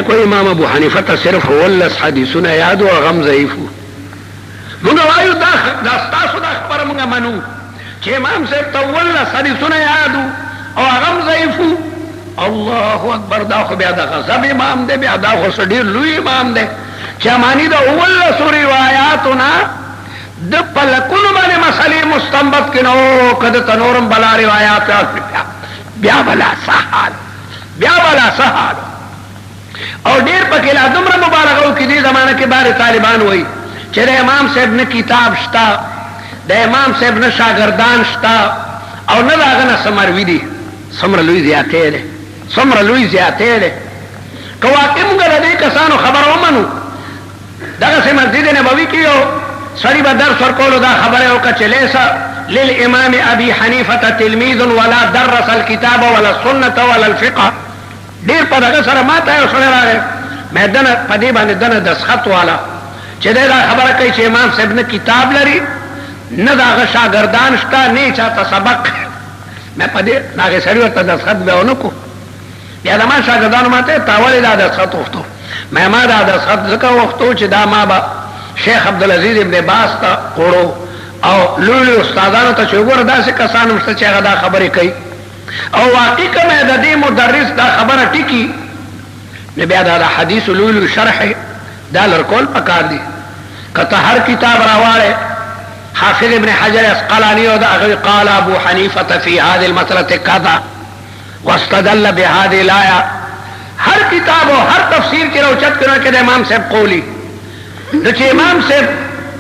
کوئی امام ابو حنیفه ته صرف ولس حدیثونه یاد او غم ضعیفو. موږ وایو دا ستاسو دا خبره موږ منو چې امام صاحب ته ولس حدیثونه یاد او غم ضعیفو. الله اکبر، دا خو بیا د غضب امام دی، بیا دا خو ډېر لوی امام دی چې معنی د ولس روایاتونه د پلکونو باندې مسلې مستنبط کینو. کده تنورم بلا روایات بیا بلا سحال او ډیر پکې لا دومره مبالغه وکړي. دې زمانه کې بار طالبان وایي چې د امام صاحب نه کتاب شتا، د امام صاحب نه شاګردان شتا او نه داغه نه سمروي دي. څومره لوی زیاتې ده. که واقع موږ د دې کسانو خبره ومنو، دغسې مسجد نبوي کې یو سړي به درس ورکولو دا خبره وکړه چې لیس للامام ابي حنیفه تلمیذ ولا درس الكتاب ولا السنه ولا الفقه. ډیر په دغه سره ما ته یو سړی راغی، مې دنه په دې باندې دنه دسخط والا چې دا خبره کوي چې امام صاحب نه کتاب لري نه دغه شاګردان شته نه چاته سبق. مې په دې هغه سړي ورته دسخط به ونه کو. بیا د ما شاګردانو ماته تاولې دا دسخط وختو. ما دا دسخط ځکه وختو چې دا ما به شیخ عبدالعزیز ابن باز ته وړو او لوی استادانو ته چې وګوره داسې کسان هم شته چې هغه دا خبرې کوي او واقع کومه د دې مدرس دا خبره ټیکي نه. بیا دا حدیث لوی شرح دا لرکول پکار دي. کته هر کتاب راواړې حافظ ابن حجر اسقلانی او دا قال ابو حنیفه في هذه المساله كذا واستدل بهذه الايه. هر کتاب او هر تفسیر کې راوچت کړه کې د امام صاحب قولی د چې امام صاحب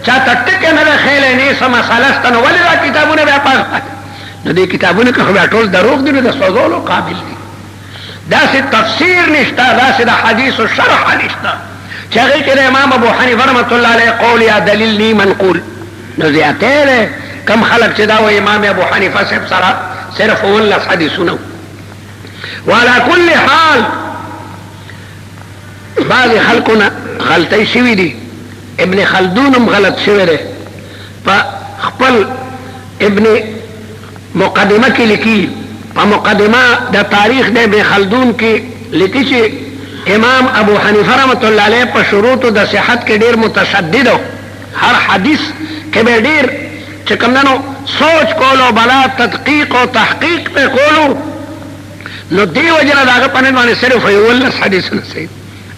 چاته ټکه نه خېلې نه سم مساله ستنه ولې دا کتابونه بیا پاک نو دې کتابونه که خو ټول دروغ دي د سوزولو قابل دي. داسې تفسیر نشته، داسې د حدیث او شرح نشته چې هغه کې د امام ابو حنیفه رحمۃ اللہ علیہ قول یا دلیل نی منقول. نو زیاته کم خلق چې دا و امام ابو حنیفه صاحب سره صرف ولس حدیثونه. وعلى كل حال بعض خلقنا غلطی شوی دي. ابن خلدونم غلط شوی دی په خپل ابن مقدمه کې لیکي. په مقدمه د تاریخ د ابن خلدون کې لیکي چې امام ابو حنیفه رحمۃ اللہ علیہ په شروط د صحت کې ډیر متشدد، هر حدیث کې به ډیر چې کومنو سوچ کولو بلا تدقیق او تحقیق په کولو. نو دی وجنه داغه پنه باندې صرف ولس حدیث نه صحیح.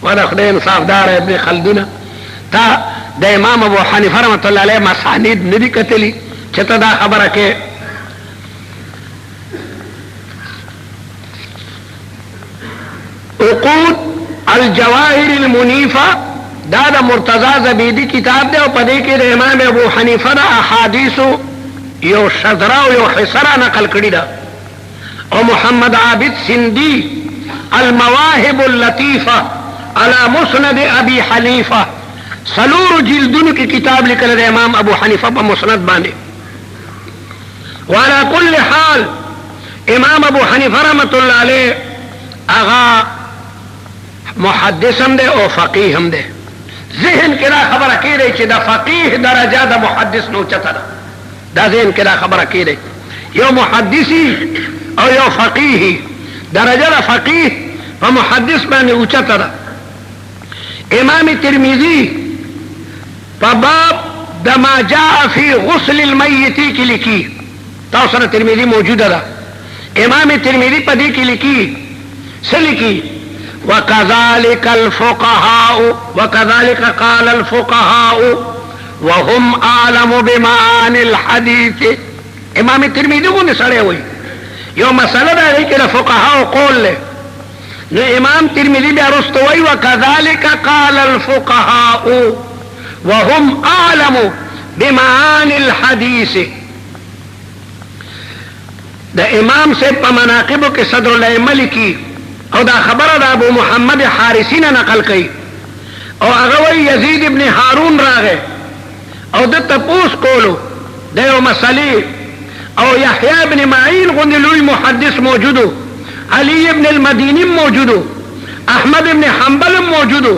ودا خدای انصاف دار ابن خلدون تا د امام ابو حنیفه رحمۃ اللہ علیہ مسانید ندی کتلی چې ته دا خبره کې. عقود الجواهر المنیفه دا د مرتضی زبیدی کتاب دی او په دې کې د امام ابو حنیفه د احادیث یو شذرا او یو حسرا نقل کړی دا. او محمد عابد سندی المواهب اللطیفه على مسند ابي حنیفه سلور جلدونو کی کتاب لیکل د امام ابو حنیفه په مسند باندې. وعلى كل حال امام ابو حنیفه رحمۃ اللہ علیہ اغا محدث هم دی او فقیه هم دی. ذهن کې دا خبره کېږي چې دا فقیه درجه د محدث نو چته ده. دا ذهن کې دا خبره کېږي یو محدثی او یو فقیه درجه د فقیه په محدث باندې اوچته ده. امام ترمذی په باب د ما جاء فی غسل المیت کې لیکي. تاسو سره ترمذی موجوده ده. امام ترمذی په دې کې لیکي سلیکي وكذلك الفقهاء وكذلك قال الفقهاء وهم اعلم بمعاني الحديث. امام ترمذی کو سره وي یو مسله ده کې د فقهاء قول له نو امام ترمذی بیا رستوي وكذلك قال الفقهاء وهم اعلم بمعاني الحديث. د امام سے په مناقب کې صدر الائمه لیکي او دا خبره د ابو محمد حارثی نه نقل کړي او هغه وی یزید ابن هارون راغی او د تپوس کولو د یو مسلې او یحیی ابن معین غوندې لوی محدث موجودو، علی ابن المدینی موجودو، احمد ابن حنبل موجودو،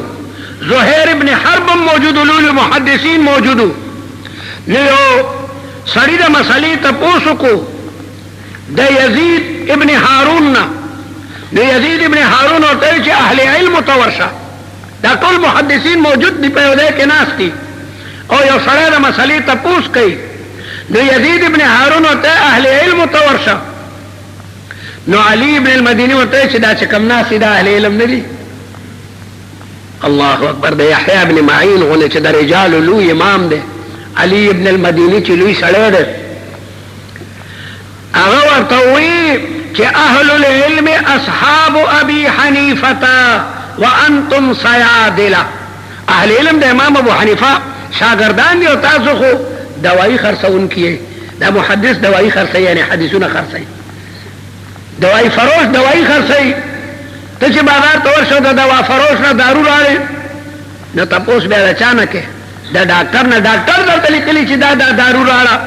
زهیر ابن حرب موجودو، لوی محدثین موجودو. نو سړی د مسلې تپوس کو د یزید ابن هارون نه نو یزید ابن هارون ورته چې اهل علم تورشه دا ټول محدثین موجود دي په یو ځای کې ناست دي او یو سړی د مسلې تپوس کوي نو یزید ابن هارون ورته اهل علم تورشه نو علی ابن المدینی ورته چې دا چې کم ناست دي دا اهل علم نه دي الله اکبر د یحیی ابن معین غونه چې د رجال لوی امام دی علی ابن المدینی چې لوی سړی دی هغه ورته وی چې اهل العلم اصحاب ابي حنیفه وانتم صیادله اهل علم د امام ابو حنیفه شاگردان دي او تاسو خو دوايي خرڅون کیه دا محدث دوايي خرڅي یعنی حدیثونه خرڅي دوايي فروش دوايي خرڅي ته چې بازار ته ورشه د دوا فروش نه دارو راړي نو تاسو به اچانک دا ډاکټر نه ډاکټر درته لیکلي چې دا دارو راړه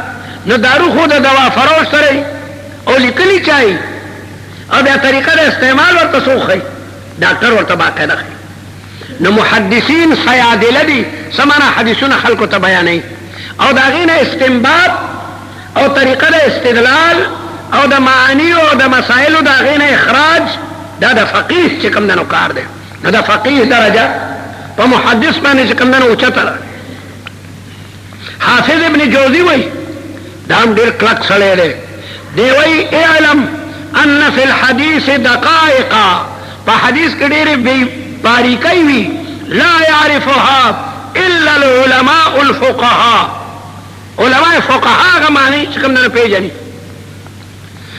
نو دارو خو د دوا فروش سره او لیکلي چای او بیا طریقه د استعمال ورته سوخی ډاکټر ورته باقاعده خي نو محدثین صیادله دي سمانا حدیثونه خلکو ته بیانوي او دا غینه استنباط او طریقه د استدلال او د معانی او د مسائل دا غینه اخراج دا د فقيه چې کوم دنو کار دی نو د فقيه درجه په محدث باندې چې کوم دنو اوچته حافظ ابن جوزی وای دام ډیر کلک سره دی دی وای اعلم ان فی الحديث دقائق په حدیث کې ډېرې باریکۍ وي لا يعرفها الا العلماء الفقهاء علماء فقهاء هغه معنی چې کوم نه پیژني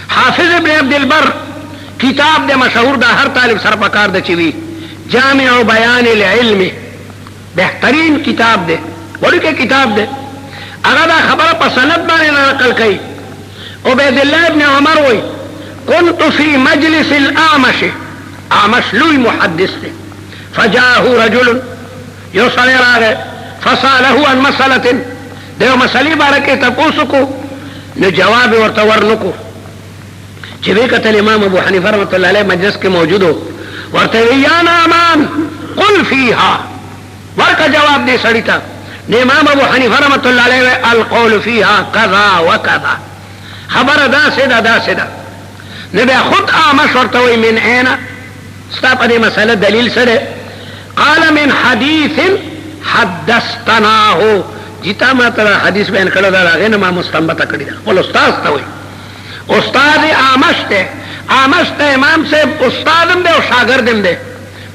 حافظ ابن عبد البر کتاب د مشهور د هر طالب سره پکار د چوي جامع بیان العلم بهترین کتاب دی ورکه کتاب دی هغه دا خبره په سند باندې نقل کوي عبید الله ابن عمر وای كنت في مجلس الأعمش أعمش لوی محدث دی فجاءه رجل يصلي راغه فسأله عن مسألة دیو مسئلې بارکه تاسو کو نو جواب ورته ورنکو چې وکتل امام ابو حنیفه رحمۃ اللہ علیہ مجلس کې موجودو ورته یا نعمان قل فيها ورکه جواب دې سړی ته نو امام ابو حنیفه رحمۃ اللہ علیہ القول فيها كذا وكذا خبر دا سدا نو بیا خود اعمش ورته وی من عین ستا په دې مسله دلیل سره قال من حديث حدثتناه جتا ما تر حدیث بیان کړه دا غنه ما مستنبط کړی دا ول استاد ته وي استاد اعمش ته امام صاحب استادم دی او شاګردم دی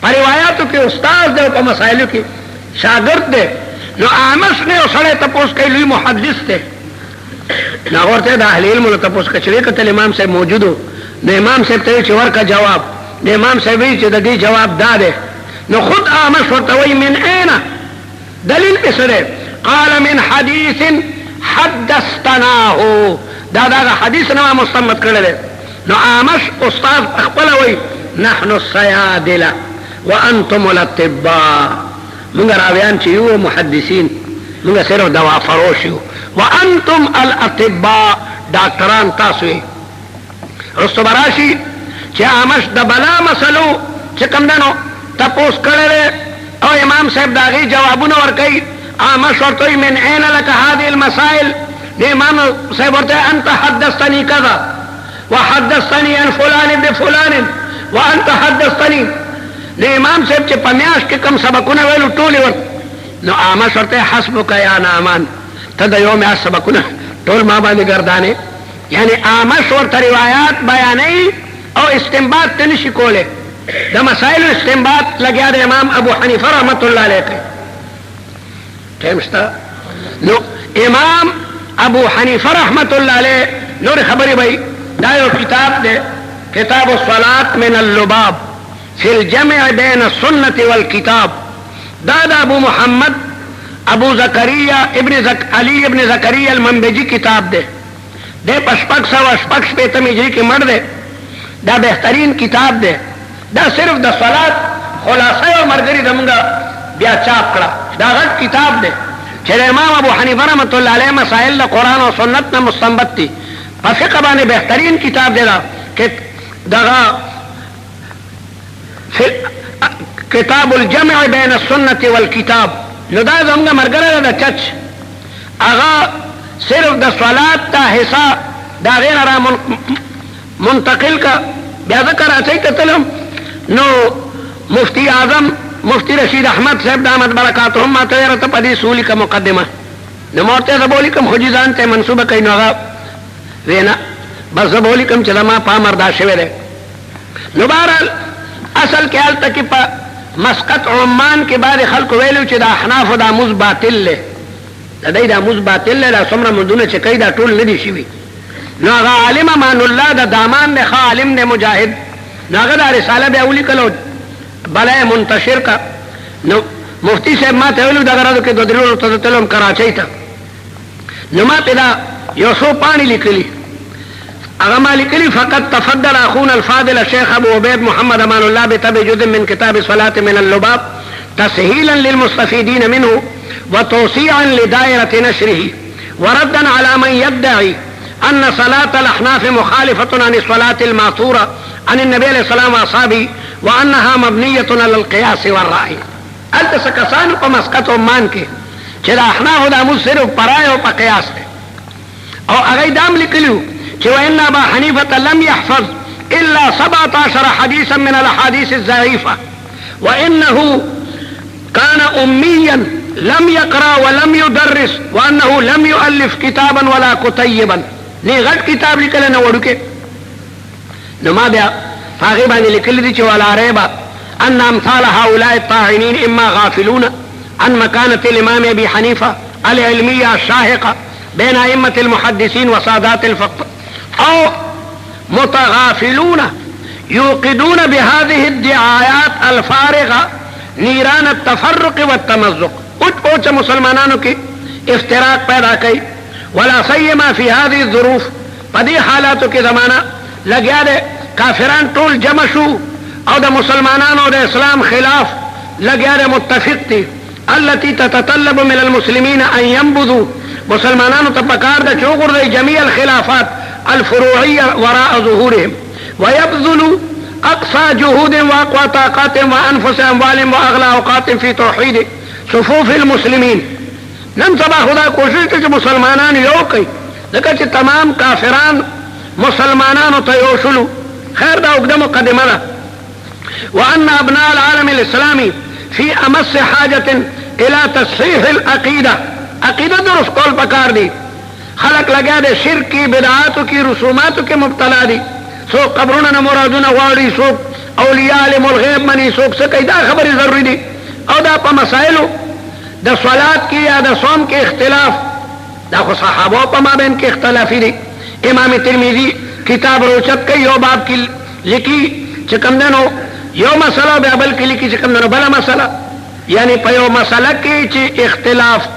په روایتو کې استاد دی او په مسائلو کې شاګرد دی نو اعمش نه سره تاسو کې لوی محدث دی نو ورته د اهل علم ته تاسو کې کتل امام صاحب موجودو د امام صاحب ته چې ورکا جواب د امام صاحب چې د دې جواب داده نو خود اعمش ورته وی من عین دلیل بسره قال من حديث حدثتناه دا حدیث نو مستمد کړل نو اعمش استاد خپل وی نحن الصيادله وانتم الاطباء موږ راویان چې یو محدثین موږ سره دوا فروش یو وانتم الاطباء ډاکټران تاسو رستو براشي چې اعمش د بلا مسلو چې کوم دنو تپوس کړل او امام صاحب داغي جوابونه ورکړي اعمش ورته من عین لك هذه المسائل امام صاحب ورته انت حدثتني كذا وحدثتني عن فلان ابن فلان وانت حدثتني امام صاحب چې پمیاش کې کم سبقونه ویلو ټول ورته نو اعمش ورته حسبك يا نعمان ته د یوم سبقونه ټول ما باندې ګردانه یعنی اعمش ورته روایت بیانې او استنباط تنشي کوله د مسائل استنباط لګیا د امام ابو حنیفه رحمۃ اللہ علیہ تمستا نو امام ابو حنیفه رحمۃ اللہ علیہ نور خبري بھائی دا یو کتاب ده کتاب الصلاة من اللباب فی الجمع بین السنة والکتاب دا ابو محمد ابو زکریہ علی ابن زکریہ المنبجی کتاب ده دے پشپک سو اشپک شپیتم اجری کی مر دے دا بہترین کتاب دے دا صرف دا صلاة خلاصہ و مرگری دمگا بیا چاپ کرا دا غد کتاب دے چھر امام ابو حنیفہ رحمۃ اللہ علیہ مسائل دا قرآن و سنت نا مستنبت تی پا فقہ بانے بہترین کتاب دے دا کتاب الجمع بین السنت والکتاب نو دا دمگا مرگر دا چچ اغا صرف دا صلاة تا حصہ دا غیر را منتقل کا بیا ذکر اچي ته تلم نو مفتی اعظم مفتی رشید احمد صاحب دامت برکاتهم ما ته رته پدې سولي کا مقدمه نو مرته ز بولی کوم خو ځان ته منسوبه کین نو وینا بس ز بولی کوم چې ما پامردا شوه ده نو بهرحال اصل کې حالت کې په مسقط عمان کې بعد خلق ویلو چې د احناف د اموز باطل له د دې د اموز باطل له څومره مندونه چې کیدا ټول ندي شوی نو هغه عالم مان الله د دامان نه عالم نه مجاهد ناغه د رساله به اولی کلو بلای منتشر کا نو مفتی صاحب ما ته ویلو دغه راځو کې د درولو ته تلم کراچۍ ته نو ما پیدا یو څو پانی لیکلی هغه ما لیکلی فقط تفضل اخونا الفاضل الشيخ ابو عبيد محمد امان الله بتبع جزء من كتاب الصلاة من اللباب تسهيلا للمستفيدين منه وتوسيعا لدائرة نشره وردا على من يدعي ان صلاة الاحناف مخالفة عن الصلاة الماثورة عن النبي عليه السلام واصحابه وانها مبنية على القياس والرأي. انت سکسانو په مسقط عمان کې چې د احناف د اموز صرف پرای او په قیاس دی او هغه دام لیکلو چې وان ابا حنیفه لم يحفظ الا 17 حديثا من الاحاديث الضعيفه وانه كان اميا لم يقرا ولم يدرس وانه لم يؤلف كتابا ولا كتيبا نه غټ کتاب لیکل نه ورکه نو ما بیا هغه باندې لیکل دي چې ولا ريبه ان امثال هؤلاء الطاعنين اما غافلون عن مكانة الامام ابي حنيفة العلمية الشاهقة بين ائمة المحدثين وسادات الفقه او متغافلون يوقدون بهذه الدعايات الفارغة نيران التفرق والتمزق اوچ مسلمانانو کی افتراق پیدا کی ولا سيما في هذه الظروف پدی حالاتو کی زمانہ لگیا دے کافران طول جمع شو او د مسلمانانو د اسلام خلاف لگیا دے متفق تی التي تتطلب من المسلمين ان ينبذوا مسلمانانو تپکار دا چوغر دے جميع الخلافات الفروعية وراء ظهورهم ويبذلوا اقصى جهود واقوى طاقات وانفس اموال واغلى اوقات في توحيد صفوف المسلمين. نن سبا خدا کوشش کی مسلمانان یو کئی لکه چې تمام کافران مسلمانانو ته یو شلو خیر دا وګړه مقدمه ده وان ابناء العالم الاسلامي في امس حاجة الى تصحيح العقيدة عقیدہ درست کول پکار دی خلق لگا دے شرک کی بدعاتو کی رسوماتو کی مبتلا دی سو قبرون مرادون غاڑی سو اولیاء علم الغیب منی سوک سکی دا خبری ضروری دی او دا پا مسائلو دا صلات کی یا دا صوم کی اختلاف دا خو صحابو پا ما بین کی اختلافی دی امام ترمیزی کتاب روچت کی یو باب کی لکی چکم دنو یو مسئلہ بے ابل کی لکی چکم دنو بلا مسئلہ یعنی پا یو مسئلہ کی چی اختلاف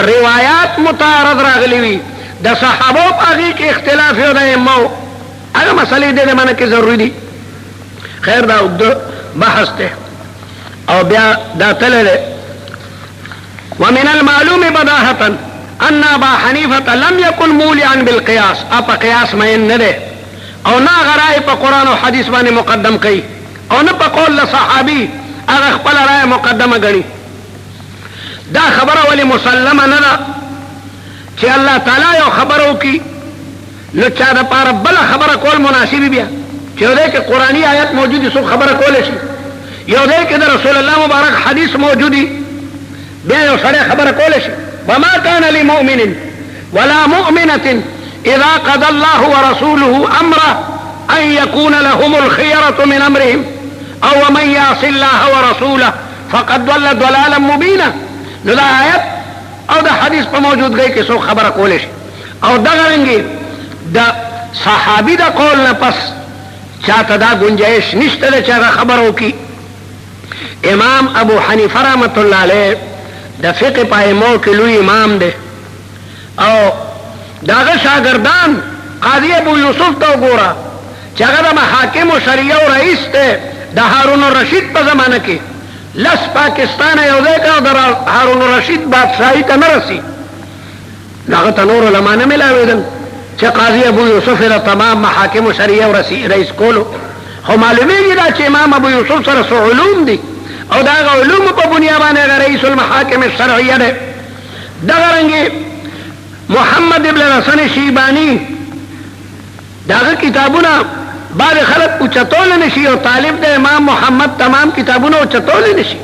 روایات متعارض راغلی وی دا صحابو پاگی کی اختلاف یو دا امو اگا مسئلے دے دے مانا کی ضروری دی خیر دا اگدو بحث تے او بیا دا تلے ومن المعلوم بداحتا ان ابا حنیفة لم يكن مولعا بالقیاس اپا قیاس مین ندے او نا غرائی پا قرآن و حدیث بانے مقدم کئی او نا پا قول لصحابی اگا خپل رائے مقدم گنی دا خبر ولی مسلم ندا چی اللہ تعالی یو خبرو کی نو چا دا پارا بلا خبر کول مناسبی بیا چی یو دے کہ قرآنی آیت موجودی سو خبر کولے شی یو دے کہ دا رسول اللہ مبارک حدیث موجودی بیا یو سڑے خبر کولے شی وما كان لمؤمن ولا مؤمنة اذا قضى الله ورسوله امرا ان يكون لهم الخيرة من امرهم او من يعص الله ورسوله فقد ضل ضلالا مبينا نو دا آیت او دا حدیث پا موجود گئی کہ سو خبر کولش او دا گرنگی دا صحابی دا قول نا پس چاہتا دا گنجائش نشت دا چاہتا خبرو کی امام ابو حنیفہ رحمت اللہ علیہ دا فقہ پا امو کلوی امام دے او دا غا شاگردان قاضی ابو یوسف تو گورا چاہتا دا محاکم و شریعہ و رئیس تے دا هارون الرشید پا زمانہ کی لس پاکستان یو دے کا در هارون الرشید بادشاہی تا نرسی ناغت نور علماء نملاویدن چه قاضی ابو یوسف را تمام محاکم و شریعہ و رئیس کولو خو معلومی گی دا چه امام ابو یوسف سر سو علوم دی او دا علوم پا بنیابان اگر رئیس المحاکم الشرعیہ دے دا غرنگی محمد ابن حسن شیبانی دا کتابونا بعد خلق اوچتول نشي او طالب د امام محمد تمام کتابونه اوچتول نشي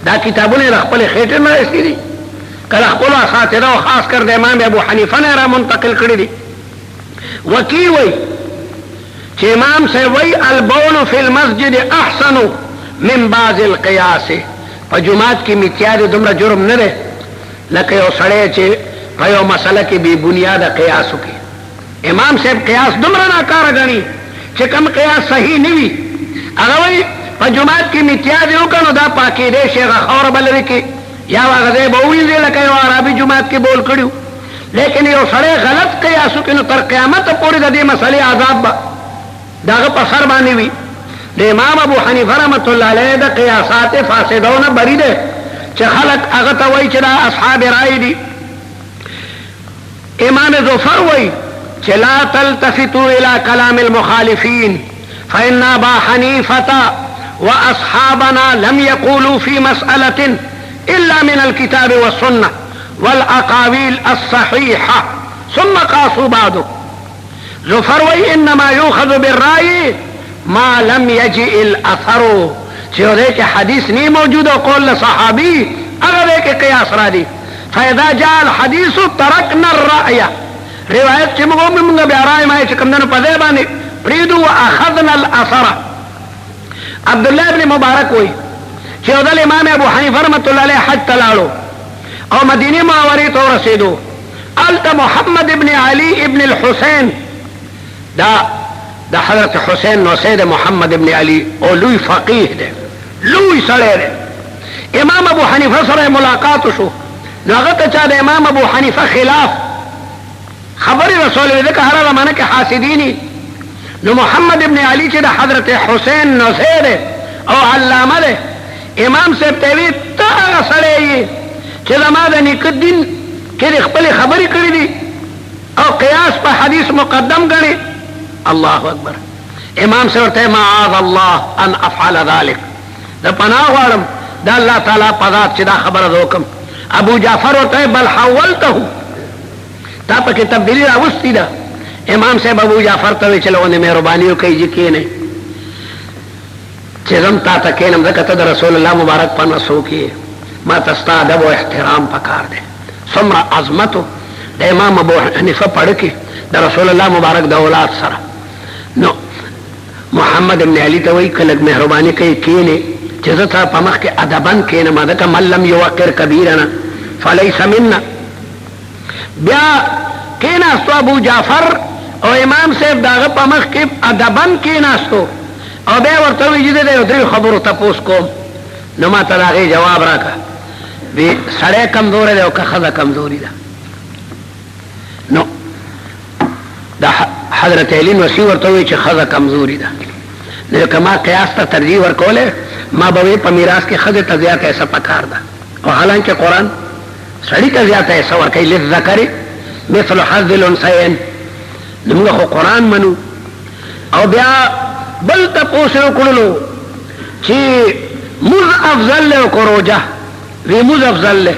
دا کتابونه خپل خېټه نه رسېدي کله خپل اساتذه او خاص کر د امام ابو حنیفه نه را منتقل کړی دي وکی وای چې امام سے وای البول فی المسجد احسن من بعض القياس په جمعات کې میتیاد دومره جرم نه ده لکه یو سړی چې په یو مسله کې بی بنیاد قیاس وکړي امام صاحب قیاس دومره ناکاره غني چې کوم قیاس صحیح نه وي هغه وای په جمعات کې میتیاد وکړو دا پاکي دې شیخ اور بلوي کې یا هغه به ویل لکه یو عربي جمعات کې بول کړیو لیکن یو سړی غلط قیاس وکړي نو تر قیامت پورې د دې مسلې عذاب به داغه په سر باندې وي د امام ابو حنیفه رحمۃ اللہ علیہ د قیاسات فاسدونه بری ده چې خلق هغه ته وایي چې دا اصحاب رائے دي امام ظفر وایي چې لا تلتفتوا الى كلام المخالفين فان ابا حنیفه واصحابنا لم يقولوا في مسألة الا من الكتاب والسنة والاقاويل الصحيحة ثم قاسوا بعضه ظفر وایي انما يؤخذ بالرأي ما لم يجئ الاثر چې دې کې حدیث نه موجود او قول صحابي هغه کې قیاس را دي فاذا جاء الحديث تركنا الرأي روایت چې موږ بیا رائے ما چې کوم نه په دې باندې پریدو واخذنا الاثر عبد الله ابن مبارک وایي چې د امام ابو حنیفه رحمۃ اللہ علیہ حج تلاړو او مدینه منوره ته رسیدو الته محمد ابن علي ابن الحسين دا حضرت حسین نو سید محمد ابن علی او لوی فقیه ده لوی سړی ده امام ابو حنیفه سره ملاقات شو هغه ته چا د امام ابو حنیفه خلاف خبر رسول دې که هر زمانه کې حاسدینی نو محمد ابن علی چې د حضرت حسین نو سید او علامه ده امام صاحب ته وی ته هغه سړی چې زما د نیک دین کې خپل خبرې کړې دي او قیاس په حدیث مقدم غني الله اکبر امام سے ورته معاذ الله ان افعل ذلك دا پناه غواړم دا الله تعالی پذات چې دا خبره وکم ابو جعفر ورته بل حولته تا پکې تبدیلی راوستي دا امام صاحب ابو جعفر ته چلونه مهرباني وکړي چې کینه چې زم تا ته کینم ځکه ته رسول الله مبارک په نسو کې ما تستا ادب او احترام پکار دے ثم عظمتو د امام ابو حنیفه پڑھ کې د رسول الله مبارک د اولاد سره نو محمد ابن علی ته وی کله مهرباني کوي کینه چې زتا په مخ کې ادبن کینه ماده ک ملم یوقر کبیرنا فليس منا بیا کینه استو ابو جعفر او امام صاحب داغه په مخ کې ادبن کینه استو او به ورته وی دې درې خبرو تاسو کوم نو ما ته هغه جواب راکا وی سړی کمزور دی او که خزه کمزوري ده نو دا حضرت علی نو سی ورته وی چې خزه کمزوري ده نو کما قیاس ته ترجیح ورکوله ما به په میراث کې خزه ته زیات ایسا پکار ده او حالانکه قران سړی ته زیات ایسا ورکړي لذکر مثل حظ الانثيين موږ خو قران منو او بیا بل تاسو کولو چې مز افضل له کروجه وی مز افضل له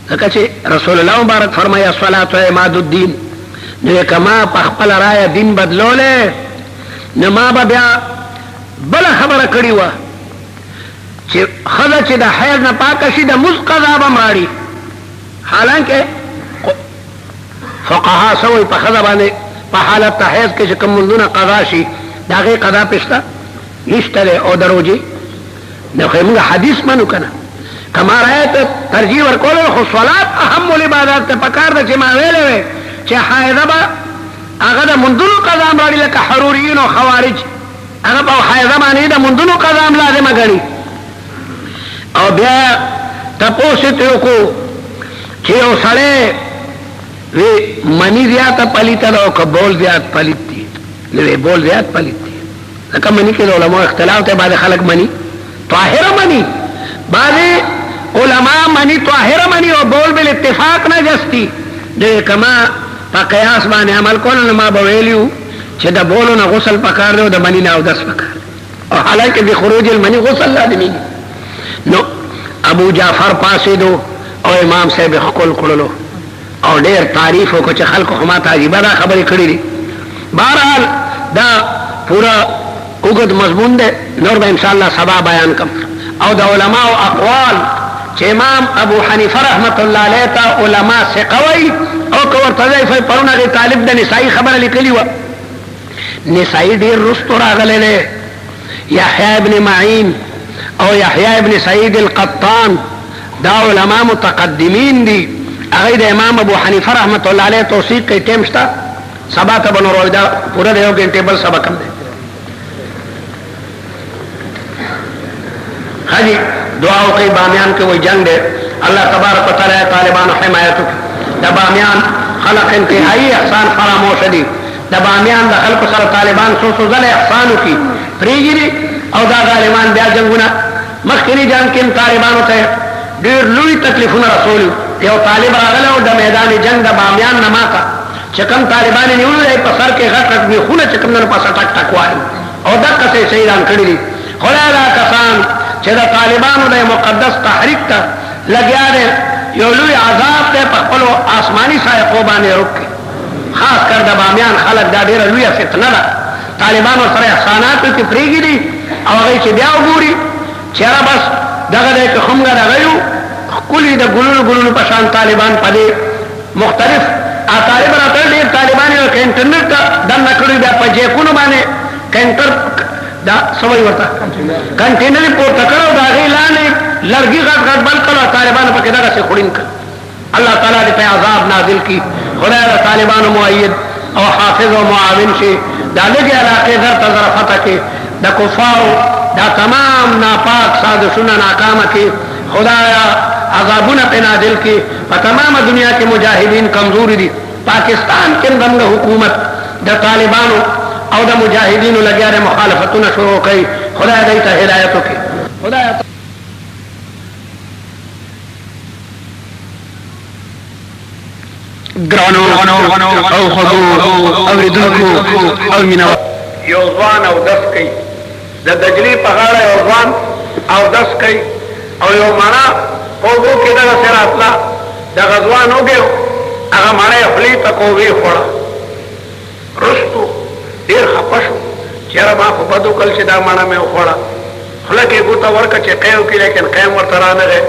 ځکه چې رسول الله مبارک فرمایا الصلاه عماد الدین نو کما په خپل رائے دین بدلوله نو ما بیا بل خبره کړی و چې خزه چې د حیض نه پاک شي د مز قضا به ماړي حالانکه فقها سوی په خزه باندې په حالت د حیض کې چې کوم منځونه قضا شي داغه قضا پښتا نشته او دروځي نو موږ حدیث منو کنه کما رايت ترجیح ورکول خو صلات اهم العبادات ته پکار ده چې ما ویلې چې حایضه به هغه د منځونو قضا مړي لکه حروريين او خوارج هغه په حایضه باندې د منځونو قضا لازم غړي او بیا تاسو ته کو چې او سړی وی منی زیات پلیت او کبول زیات پلیت دي نو بول زیات پلیت دي لکه منی کې علماء اختلاف ته بعد خلق منی طاهر منی بعد علماء منی طاهر منی او بول بل اتفاق نه جستی د کما په قیاس باندې عمل کول ما به ویلیو چې د بولونو غسل پکار دی او د منی نه او دس پکار او حالانکه به خروج المنی غسل لازمي نو ابو جعفر پاسیدو او امام صاحب خپل کړلو او ډېر تعریف وکړ چې خلکو هم ته عجیبه خبرې کړې دي بهرحال دا پورا اوږد مضمون دی، نور به انشاءاللہ سبا بیان کم. او د علماء اقوال چې امام ابو حنیفه رحمت الله علیه ته علما ثقوي او کورته پرونه غي طالب د نسائی خبره لیکلی و. نسائی ډیر رستو راغلی دی، یحیی ابن معین او یحیی ابن سعید القطان دا علما متقدمین دي، هغه د امام ابو حنیفه رحمت الله علیه توثیق کوي. ټیم شته سبا ته بنور دا پورا د یو غنټه بل سبق هم دی. حجی دعا کوي بامیان کې وای جنگ دی، الله تبارک وتعالى طالبانو حمایت کوي. د بامیان خلق انتهایی احسان فراموش دي، د بامیان د خلق سره طالبان سو ځله احسان کوي پریږي او دا ظالمان بیا جنگونه مخکنی جنگ کې طالبانو ته ډیر لوی تکلیفونه رسول. یو طالب راغله او د میدان جنگ د بامیان نه ماته چې کوم طالبان نیولې په سر کې غټ غټ میخونه چې کوم نه پاسه ټک ټک وایي او دغه څه شهیدان کړی دي. خدای دا کسان چې د طالبانو د مقدس تحریک ته لګیا دي یو لوی عذاب ته په خپل آسماني سایه باندې روکي. خاص کر د بامیان خلک دا ډیره لوی فتنه ده. طالبانو سره احسانات کې پریږي دي او هغه چې بیا وګوري چې را بس دغه د کومګه راغیو کلی د ګلونو په شان طالبان پدې مختلف طالب راته ډیر طالبان یو انټرنیټ د نکړي بیا په جېکونو باندې کینټر دا سوي ورته کنټینر پورته کړو دا غیلانې لرګي غټ غټ بل کړه طالبانو په کې دغه څه خورین کړ. الله تعالی دې په عذاب نازل کی. خدای د طالبانو مؤید او حافظ او معاون شي. دا لګي علاقه در تظرفته کې د کفارو دا تمام ناپاک سازشونه ناکامه کې خدایا عذابونه په نازل کې. په تمام دنیا کې مجاهدین کمزوري دي. پاکستان کې دغه حکومت د طالبانو او د مجاهدینو لګیاره مخالفتونه شروع کړي. خدای دې ته هدایت وکړي. خدای ګرانو او خضور او ردوکو او مینا یو ځوان او دس کوي د دجلی په غاړه یو ځوان او دس کوي او یو معنا اوګو کې دغه سره اطلاع د غزوان وګو هغه معنا خپلې ته کوي خوړه رستو ډیر خپشو چیرې ما په بدو کل چې دا معنا مې خوړه خلک یې ګوته ورکه چې قیو کې لیکن قیم ورته رانغه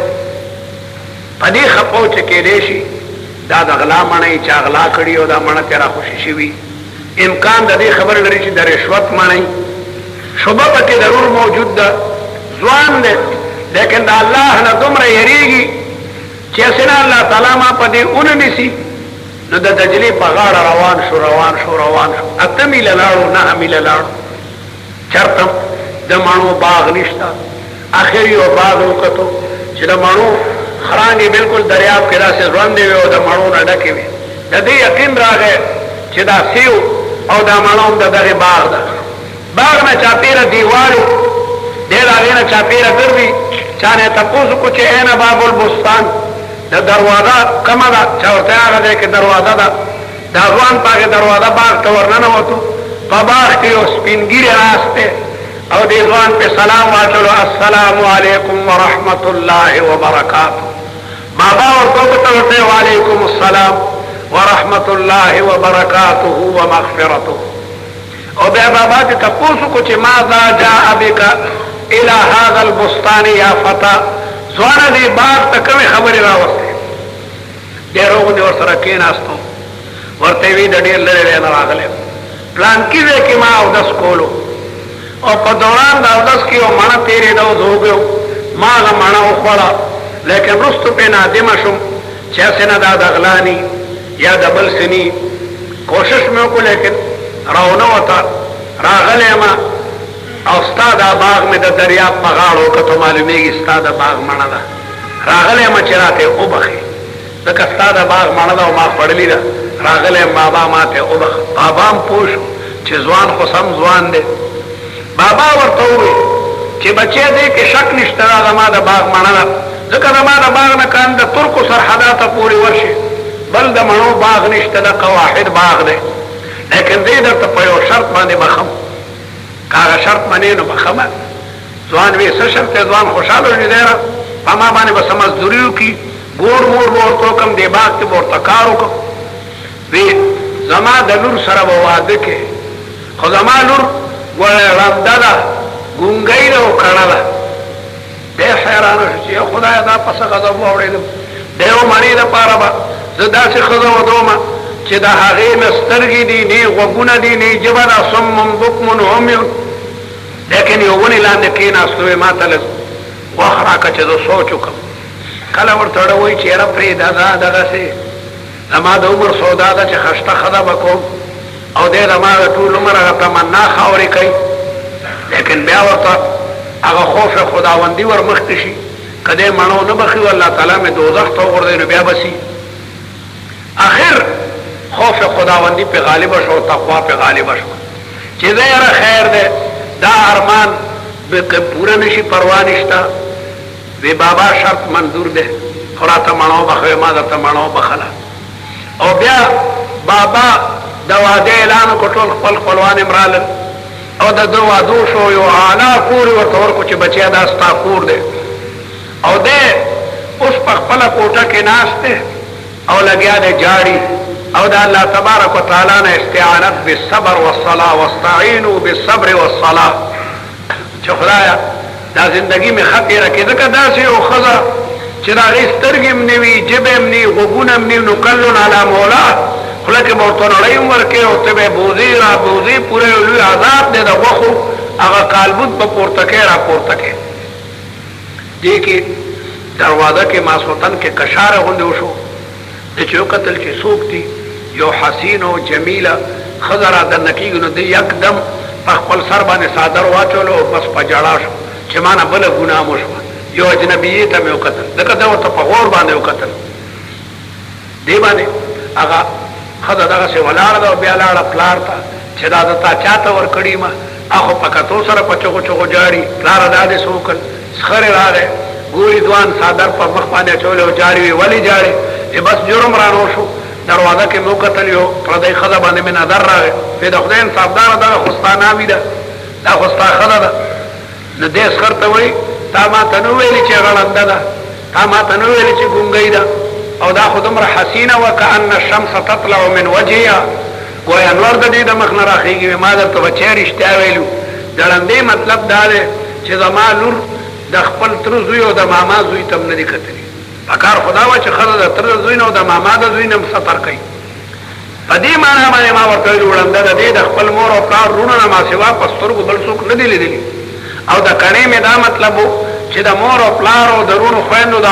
پدې خپو چې کې دیشي دا د غلا معنی چې غلا کړی او دا معنی تیرا خوشي شي امکان د دې خبر لري چې د رشوت معنی شوبه پکې ضرور موجود ده. ځوان دی لیکن د الله نه دومره یریږي چې څنګه الله تعالی ما په دې اون نسی نو د دجلی په غاړه روان شو اته میل لاړو نه میل لاړو چرته د مانو باغ نشتا اخر یو باغ وکړو چې د مانو خرانګي بالکل دریاب کې راځي ځوان دی او د مانو نه ډکې وي. د دې یقین راغی چې دا سیو او دا مانو د دغه باغ ده. باغ نه چاپیره دیوالو ډېر هغه نه چاپیره ګرځي چانه تاسو کو چې اینا باب البستان د دروازه کما دا چورته هغه ده کې دروازه ده دا ځوان پاګه دروازه باغ ته ورننه وته په باغ کې اوس سپینګری راسته او دې ځوان په سلام واچلو السلام علیکم ورحمت الله وبرکاته. بابا ورته ته وعلیکم السلام ورحمت الله وبرکاته ومغفرته. او بیا بابا ته تاسو کو چې ماذا جاء بك الى هذا البستان يا فتى ځوان دې باغ ته کوم خبره راوسته ډیرو دې ور سره کېناستو ورته وی د ډیر لري نه راغله پلان کې کې ما او د سکولو او په دوران د اودس کې او مانا تیرې دا وځوګو ما هغه مانا وخوړه لیکن رستو په نادم شم چې څنګه دا دغلانی یا دبل سنی کوشش مې وکړ لیکن راونه وتا راغله ما او استاد باغ مې د دریاب په غاړو کته معلومیږي استاد باغ مانا دا راغله ما چې راته وبخي دغه استاد باغ مانا دا ما پړلې دا راغله بابا ماته وبخ بابا هم پوښ چې ځوان خو سم ځوان دی. بابا ورته وی چې بچی دې کې شک نشته دا ما د باغ مانا ځکه دا ما د باغ نه کاند د ترکو سرحدات پورې ورشي بل د مڼو باغ نشته د قواحد باغ دی لیکن دې درته په یو شرط باندې بخم کاغه شرط باندې نو بخمه ځوان وی څه شرط ځوان خوشاله شي دیره په ما باندې بس مزدوریو کی ګور مور ورته کم دی باغ ته ورته کارو کو وی زما د نور سره واده کې خو زما لور رنده ده ګونګۍ ده او کڼه ده دی حیرانه شو چې خدایه دا پسه غضب واورېدم دی ومنې دپاره به زه داسې ښځه ودومه چې د هغې نه سترګې دي نه غوږونه دي نه ژبه ده صم بکم عمي لیکن یو ونې لاندې کېناستو وې ما ته لږ وخت راکړه چې زه سوچ وکړم کله ورته اړه وایي چې یاره پرېږده دا دغسې زما د عمر سودا ده چې خشته ښځه به کوم او دی زما د ټول عمر هغه تمنا خاورې کوي لیکن بیا ورته هغه خوف خداوندي ور مخکې شي که دی مڼو نه بخي الله تعالی مې دوزخ ته وغورځوي نو بیا به سي اخر خوف خداوندی پہ غالب شو تقوا پہ غالب شو چیزیں یار خیر دے دا ارمان پورا نشی پرواہ نشتا وی بابا شرط منظور دے خورا تمانو بخوی ما دا تمانو بخلا او بیا بابا دا وعدے اعلان کو ټول خپل خپلوان امرال او دا دو وعدو شو یو اعلی کور ورتور کو چې بچیا دا ستا کور دے او دے اس پا خپل کوټه کې ناشته او لگیا دے جاری او دا اللہ تبارک و تعالی نے استعانت بالصبر والصلاة واستعینوا بالصبر والصلاة چه خدایا دا زندگی میں خطی رکی دکا دا سی او خضا چرا غیسترگم نوی جبم نی غبونم نی نکلن علی مولا خلق بورتون رئیم ورکے او تبے بوزی را بوزی پورے علوی عذاب دے دا وخو اگا قالبود با پورتکے را پورتکے دیکھیں دروازہ کے ماسوطن کے کشار ہوندے وشو چو قتل چی سوک دی یو حسین و جمیل خضر آدن نکیگو نو دی یک دم پخپل سر بانے سادر واچولو بس پا جڑا شو چی مانا بلا گناہ مشوا یو اجنبییتا میں قتل دکا دو تا پا غور بانے قتل دی بانے اگا خضر دغا سے ولار دا و بیالارا پلار تا چی دا تا چاہتا ورکڑی ما اخو پکتو سر پا چگو چگو جاری پلار دا دے سوکل سخر را دے گوری دوان سادر پا مخبانے چولے و جاری ولی جاری بس جرم رانو شو دروازه کې مو قتل یو پردی خزه باندې من نظر راغی په د خدای انصافدار دا خوستانه وی دا خوستا خزه ده نو دې سخرته وای تا ما ته نو ویلی چې غړنده ده تا ما ته نو ویلی چې ګونګی ده او دا خودمره حسینه وکأن الشمس تطلع من وجهها ګویا انور د دې د مخ نه راخیږي ما درته بچی رښتیا ویلو دړندې مطلب دا دی چې زما لور د خپل تر زوی او د ماما زوی تم نه دي کتلی پکار خدا وا چې خزه د تر زوی نه او د ماما د زوی نه سفر کوي په دې معنی باندې ما ورته وړاندې د دې د خپل مور او پلار رونه ما سوا پسترګو بل څوک نه دی لیدلی او د کڼې مې دا مطلب چې د مور او پلار او درونو خويندو د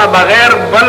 نه بغیر بل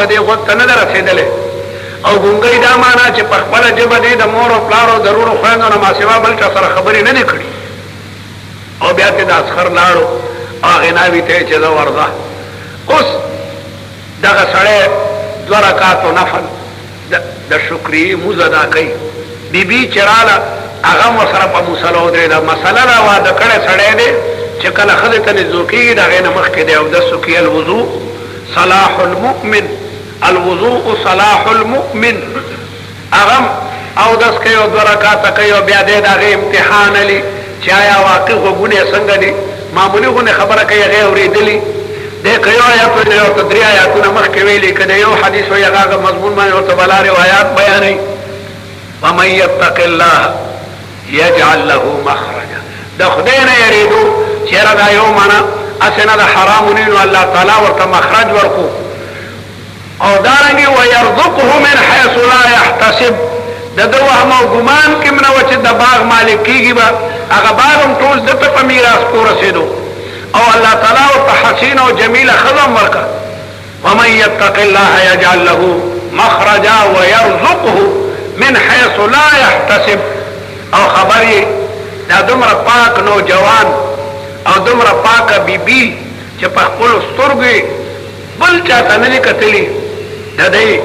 د دې غوته نه رسیدلې او ګونګي دا معنی چې په خپل جبه دې د مور او پلار او درونو خويندو نه ما سوا بل چا سره خبرې نه کړې او بیا ته د اسخر لاړو هغه ناوي ته چې دا ورځه اوس دغه سړی دو رکعاتو نفل د شکرې موزه ادا کوي بیبي چراله هغه مسره په مصلو درې دا مسله را واده کړه سړی دی چې کله خدای ته نزو کېږي دغه نه مخکې دی او د سکی الوضوء صلاح المؤمن الوضوء صلاح المؤمن هغه او داس کوي او دو رکعات کوي او بیا دې دغه امتحان لري چې آیا واقع غوونه څنګه دي معمولی غونه خبره کوي هغه اورېدلی دیکھ یو آیات ویلی او تدری آیاتونه مخکې ویلي که د یو حدیث وی هغه مضمون باندې ورته بلا روایات بیانوي ومن یتق الله یجعل له مخرجا د خدای نه یریدو چېرې دا یو معنی هسې نه د حرامو نه نو الله تعالی ورته مخرج ورکو او دارنګې ویرزقه من حیث لا یحتسب د ده وهم او ګمان کې نه و چې د باغ مالک کېږي به هغه باغ هم ټول ده ته په میراث ورسېدو او الله تعالی او حسین او جمیل خدم ورکا ومن يتق الله يجعل له مخرجا ويرزقه من حيث لا يحتسب او خبري دا دمر پاک نوجوان او دمر پاک بی بی چې په خپل سترګې بل چاته نه کتلی د دې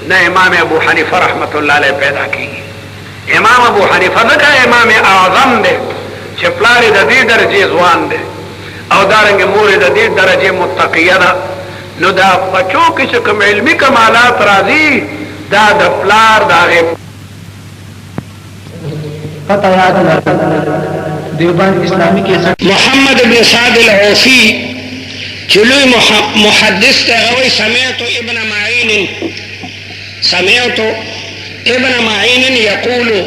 نه امام ابو حنیفه رحمت الله علیه پیدا کیږي امام ابو حنیفه نه امام اعظم دی چې پلار د دې درجه ځوان دی او دارنګ مور د دې درجه متقیه ده نو دا بچو کې چې کوم علمي کمالات راځي دا د پلار داغه پتہ یاد نه دیوبند اسلامی کې محمد بن سعد العوفي چلوی محدث ته غوي سمعت ابن معين يقول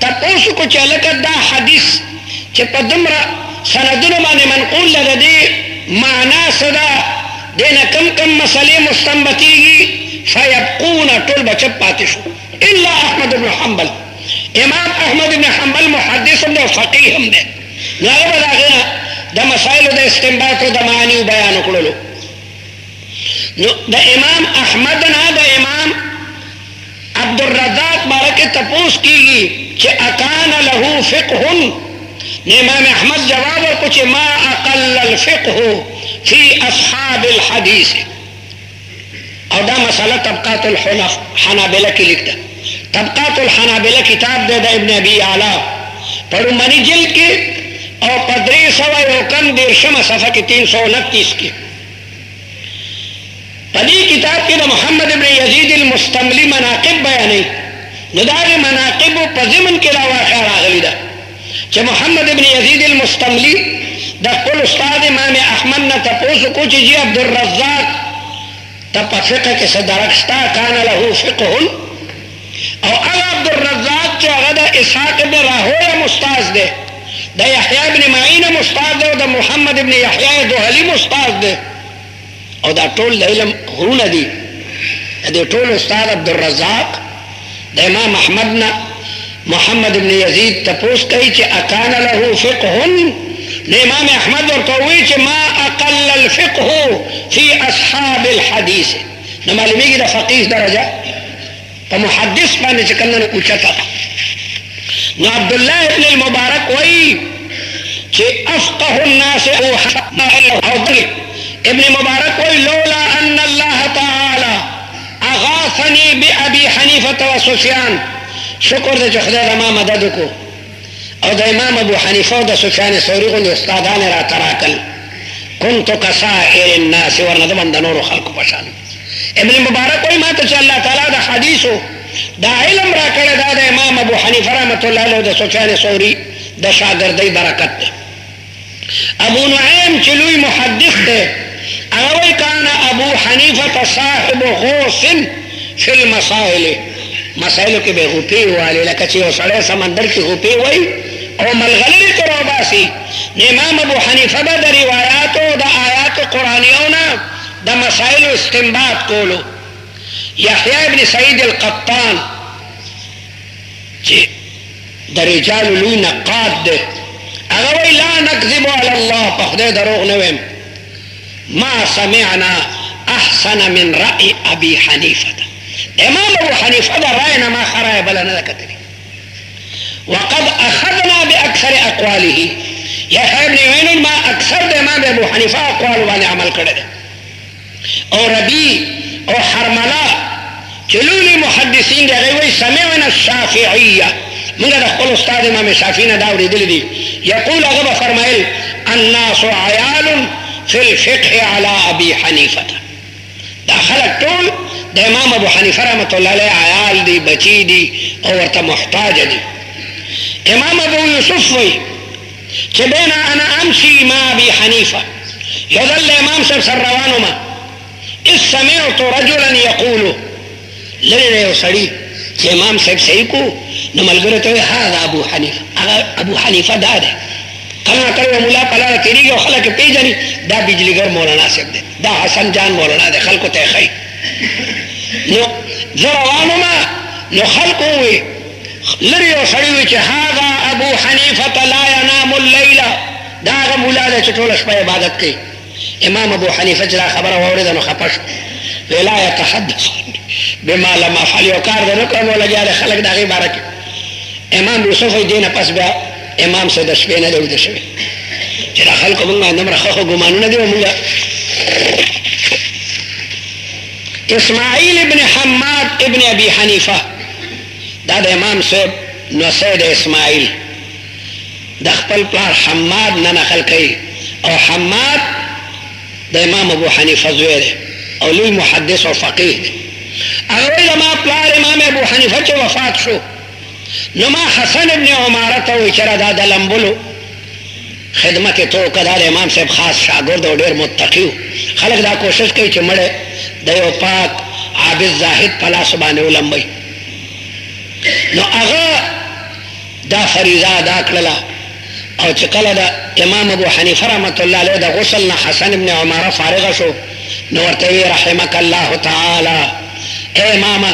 تاسو کو چلکه دا حدیث چې په دمره سندونو باندې منقول ده دې معنا صدا دینه کم مسلې مستنبطيږي فيبقون طول بچ پاتې شو الا احمد بن حنبل. امام احمد بن حنبل محدث هم ده فقيه هم ده، نو هغه داغه د مسائل د استنباط او د معانی بیان کړلو. نو د امام احمد نه د امام عبد الرزاق بارکه تپوس کیږي چې اکان له فقه. امام احمد جواب ورکړ چې ما اقل الفقه فی اصحاب الحديث. او دا مسئلہ طبقات الحنابلہ کی لکھتا. طبقات الحنابلہ کتاب دے دا ابن ابی اعلی پڑھو منی جلد کی اور 1500 صفحہ کی 329 کی. پدی کتاب کی دا محمد ابن یزید المستملی مناقب بیانی ندار مناقب و پزمن کی دا واقع راغلی دا چه محمد ابن یزید المستملی دا قل استاد امام احمد نا تپوسو کو چی جی عبدالرزاق تب فقہ کے صدرکشتا کان له فقه او اغا عبدالرزاق چو اغا دا اسحاق ابن راہویا مستاز دے دا یحیاء ابن معین مستاز دے دا محمد ابن یحیاء دوحلی مستاز دے او دا طول دا علم غرون دی دا طول استاد عبدالرزاق دا امام احمدنا محمد ابن یزید تپوس کئی چی اکان له فقه امام احمد ورطوی چی ما اقل الفقه فی اصحاب الحدیث. نو معلومی گی دا فقیح درجہ پا محدث پانے چکندن اوچتا. نو عبداللہ ابن المبارک وی چی افقه الناس ابن مبارک وی لولا ان اللہ تعالی اغاثنی بی ابی حنیفت و سفیان شکر دے چخدے دا ما مدد کو او دا امام ابو حنیفہ و دا سفیان ثوری غند استادان را تراکل کنتو کسائر الناس ورندمن دا نور خلق پشان. ابن مبارک وی ما تا اللہ تعالی دا حدیثو دا علم را کرے دا دا امام ابو حنیفہ رحمت اللہ علیہ دا سفیان ثوری دا شاگردی برکت دے. ابو نعیم چلوی محدث دے اغوی کان ابو حنیفہ صاحب غوث فی المسائل مسائلو کی بے غپی والی لکچی و سڑے سمندر کی غپی ہوئی او ملغلری تو روباسی. امام ابو حنیفہ با دا روایاتو دا آیات قرآنیونا دا مسائل استنباط کولو. یحیاء ابن سعید القطان چی دا رجال لوی نقاد دے اگوی لا نکذب علی اللہ پخدے دروغ نویم ما سمعنا احسن من رأی ابی حنیفہ. امام ابو حنیفہ دا رائنا ما خرائے بلا ندکتنی وقد اخذنا باکثر اقواله. یا ابن وینن ما اکثر دا امام ابو حنیفہ اقوال وانے عمل کردے. اور ربی اور حرملا چلولی محدثین دے غیوی سمعنا الشافعیہ منگا دا قول استاد امام شافعی داوری دل دی یقول اغبا فرمائل الناس عیال فی الفقہ علی ابی حنیفہ. دا خلق طول دا امام ابو حنیفہ رحمت اللہ علیہ عیال دی بچی دی اور تا محتاج دی. امام ابو یوسف وی چه بینا انا امشی ما ابی حنیفہ یظل امام سب سر روانو ما اس سمعت رجلا یقولو لرے و سڑی چه امام سب صحیح کو نمالگرتو هذا ابو حنیفہ ابو حنیفہ دا دے کلنا کرو مولا پلانا تیری گو خلق پی جانی دا بجلیگر مولانا سب دے دا حسن جان مولانا دے خلقو تے خی نو زروانو ما نو خلقو ہوئی لری و سڑی ہوئی چه هذا ابو حنیفہ لا ینام اللیلہ دا آغا مولا دے چطول اشپا عبادت کی. امام ابو حنیفہ چلا خبر وورد نو خپش ولا يتحدث بما لم افعل وکار دے نکر مولا جا دے خلق دا غی بارکی. امام یوسف دین پس بیا امام سے دشوی ندو دشوی چرا خلق منگا نمر خخو گمانو ندو منگا. اسماعیل ابن حماد ابن ابی حنیفہ دا دا امام صاحب نسید اسماعیل دا خپل پلار حماد ننقل کئی او حماد دا امام ابو حنیفہ زویر او لوی محدث و فقیح دے. اگوی دا ما پلار امام ابو حنیفہ چو وفات شو نما حسن ابن عمارت وی چرا دا دا لمبلو خدمت تو کدا دا امام صاحب خاص شاگرد و دیر متقیو خلق دا کوشش کئی چی مڑے دا یو پاک عابد زاہد پلا سبانے و لمبی. نو اغا دا فریضه ادا کړله. او چې کله د امام ابو حنیفه رحمت الله علیه د غسل نه حسن ابن عمره فارغ شو نو ورته وی رحمک الله تعالی اے امام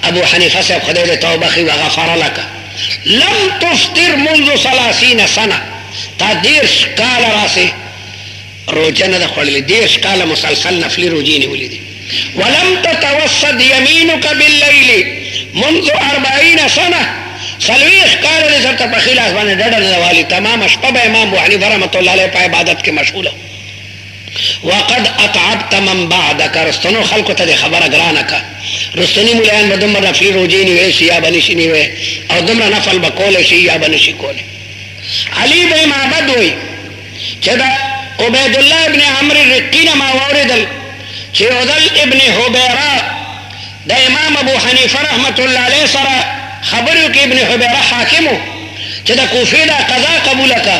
ابو حنیفه صاحب خدای دې توبه خي وغفر لك لم تفطر منذ 30 سنه تا 30 کال راسه روزه نه خوړلې 30 کال مسلسل نفلی روزي نیولې دي. ولم تتوسد يمينك بالليل منذ 40 سنه سلویخ کال دې سره په خلاف باندې ډډه نه والی تمام شپه به امام ابو حنیفه رحمۃ اللہ علیہ په عبادت کې مشغوله. وقد اتعبت من بعدك رستنو خلق ته خبره ګرانه کا رستنی مولان به دومره نفلی روزي نیوي شي یا بنشي نیوي او دومره نفل به کول شي یا بنشي کول. علي بن معبد وی چې دا عبید الله ابن عمرو الرقین ما اوردل چې عدل ابن حبیره د امام ابو حنیفه رحمۃ اللہ علیہ سره خبرو کې ابن حبیره حاکمو چې دا کوفه دا قضا قبول کا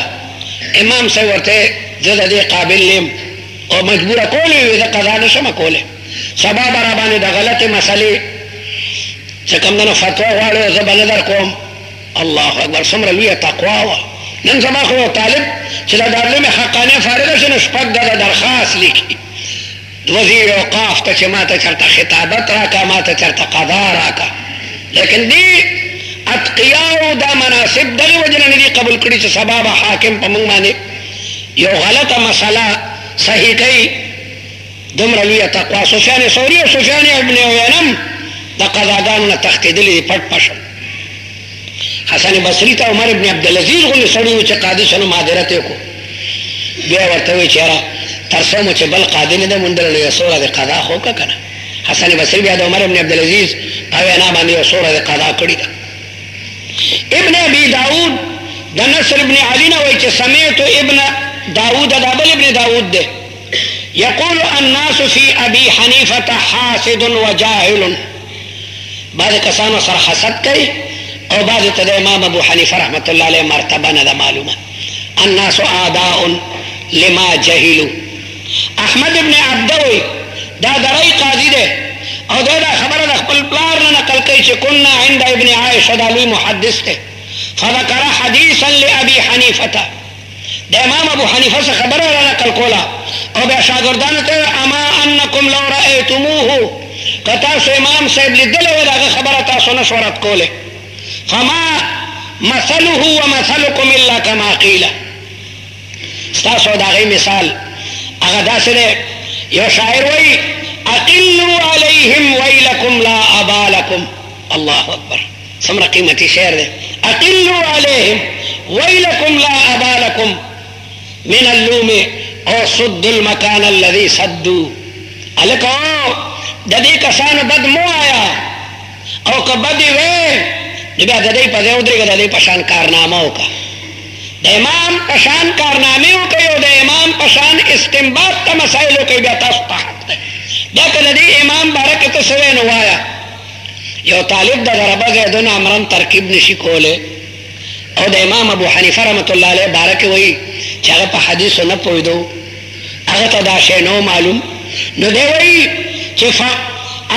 امام سے ورته زه دې قابل نیم او مجبور کولی دا قضا نشم کوله سبا برا باندې د غلطه مسلې چې کوم نه فتوا غواړي زه بل در کوم. الله اکبر څومره لویه تقوا وا. نن زما خو طالب چې دا دارالعلوم حقانیه فارغ شنه شپږ د درخواست لیکي وزیر اوقاف ته چې ماته چرته خطابت راکا ماته چرته قضا راکا لیکن دی اتقیاو دا مناسب دغه وجنه نه دي قبول کړي چې سبب حاکم په موږ باندې یو غلطه مسله صحیح کوي. دومره لویه تقوا سفیان ثوری او سفیان ابن عینم د قضاګانو نه تښتېدلي پټ پشم. حسن بصری ته عمر ابن عبدالعزیز غوندې سړي و چې قاضي شنو معذرت یې وکړو بیا ورته وایي چې یاره تر څو مو چې بل قاضي نه ده موندلی یو سوړه د قضا خو وکړه که نه. حسن بصری بیا د عمر ابن عبدالعزیز په وینا باندې یو سوړه د قضا کړې ده. ابن ابي داود د نصر ابن علي نه وایي چې سمعت ابن داود دا بل ابن داود ده يقول الناس في ابي حنيفه حاسد وجاهل. بعض کسانو سره حسد کوي او بعض ته د امام ابو حنیفه رحمت الله علیه مرتبه نه ده معلومه. الناس اعداء لما جهلوا. احمد ابن عبدوي دا درای قاضي ده او دا خبره د خپل پلار نه نقل کوي چې كنا عند ابن عائشه دا لوی محدث ده فذكر حديثا لابي حنيفه د امام ابو حنیفه څخه خبره را نقل کوله او بیا شاګردانو ته اما انکم لو رأیتموه کتا سو امام صاحب لیدل و دا خبره تاسو نه شورت کوله فما مثله ومثلكم الا كما قيل. تاسو دا غي مثال هغه داسې دی یو شاعر وایي اقلوا عليهم ويلكم لا ابا لكم. الله اکبر څومره قیمتي شعر دی. اقلوا عليهم ويلكم لا ابا لكم من اللوم او صد المكان الذي صدوا. الکو د دې کسانو بد مو آیا او که بدی وې بیا د دې په ځای ودرېږه د دې په شان کارنامه وکړه د امام په شان کارنامې وکړئ او د امام په شان استنباط ته مسایل وکړئ بیا تاسو ته حق دی. بیا که د دې امام باره کې ته څه وی نو وایه یو طالب د ضربه زیدون عمرن ترکیب نشي کولی او د امام ابو حنیفه رحمت الله علیه باره کې وایي چې هغه په حدیثو نه پوهېدو هغه ته دا شی نو معلوم نو دی وایي چې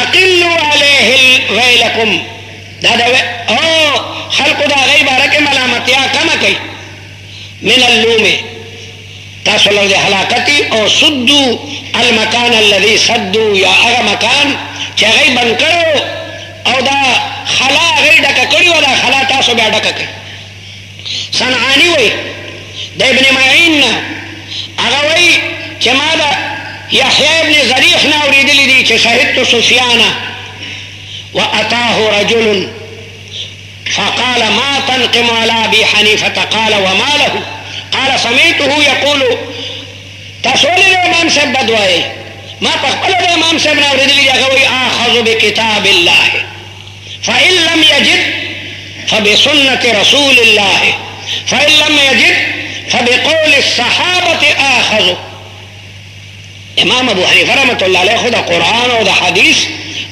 اقلوا علیه ویلکم دا د او خلقو د هغې باره کې ملامتیا کمه کوي من اللوم تاسو له د هلاکتي او صدو المکان الذي صدو یا هغه مکان چې هغې بند کړو او دا خلا هغې ډکه کړي و دا خلا تاسو بیا ډکه کوي. صنعاني وایي د ابن معین نه هغه وایي چې ما د یحیی ابن ظریف نه اورېدلي دي چې شهدت سفیان واتاه رجل فقال ما تنقم على ابي حنيفه قال وما له قال سمعته يقول تاسو له امام صاحب بدوي ما په خپل د امام صاحب نه اورېدلي دي هغه وایي اخذ بكتاب الله فإن لم يجد فبسنة رسول الله فإن لم يجد فبقول الصحابة آخذ. امام ابو حنیفه رحمت الله علیه خو د قرآن او د حدیث